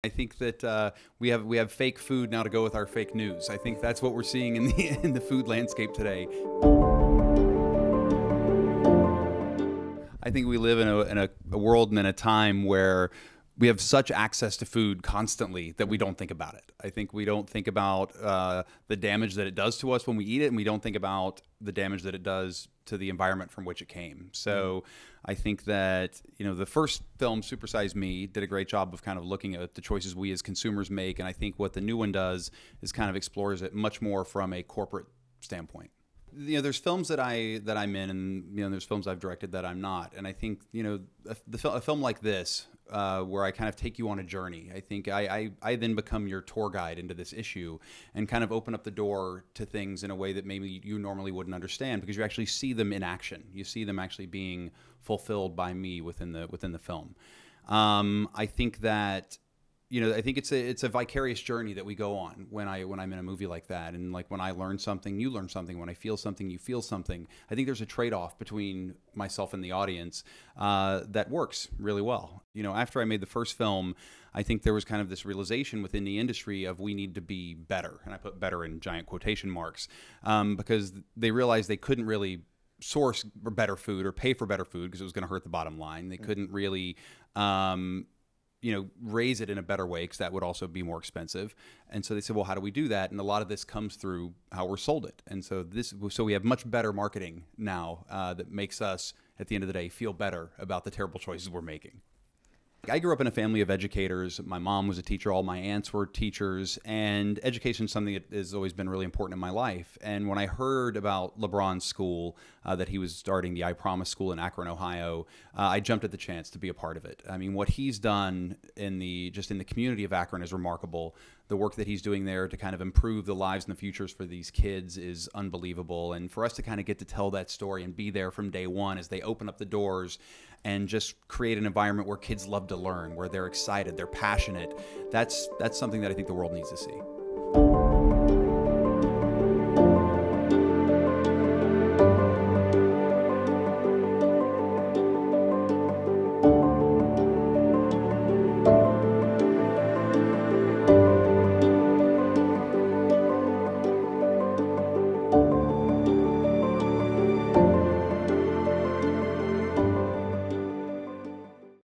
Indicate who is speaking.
Speaker 1: I think that we have fake food now to go with our fake news. I think that's what we're seeing in the food landscape today. I think we live in a world and in a time where we have such access to food constantly that we don't think about it. I think we don't think about the damage that it does to us when we eat it, and we don't think about the damage that it does to the environment from which it came. So I think that, the first film, Super Size Me, did a great job of kind of looking at the choices we as consumers make, and I think what the new one does is kind of explores it much more from a corporate standpoint. There's films that I'm in, and there's films I've directed that I'm not, and I think a film like this, where I kind of take you on a journey. I think I then become your tour guide into this issue and kind of open up the door to things in a way that maybe you normally wouldn't understand, because you actually see them in action. You see them actually being fulfilled by me within the film. I think that I think it's a vicarious journey that we go on when I'm in a movie like that, and like when I learn something, you learn something. When I feel something, you feel something. I think there's a trade-off between myself and the audience that works really well. After I made the first film, I think there was kind of this realization within the industry of we need to be better, and I put better in giant quotation marks, because they realized they couldn't really source better food or pay for better food because it was going to hurt the bottom line. They couldn't really raise it in a better way, because that would also be more expensive. And so they said, well, how do we do that? And a lot of this comes through how we're sold it. And so we have much better marketing now that makes us, at the end of the day, feel better about the terrible choices we're making. I grew up in a family of educators. My mom was a teacher. All my aunts were teachers. And education is something that has always been really important in my life. And when I heard about Lebron's school, that he was starting the I Promise School in Akron, Ohio, I jumped at the chance to be a part of it. I mean, what he's done in the community of Akron is remarkable. The work that he's doing there to kind of improve the lives and the futures for these kids is unbelievable. And for us to kind of get to tell that story and be there from day one as they open up the doors and just create an environment where kids love to learn, where they're excited, they're passionate, that's something that I think the world needs to see.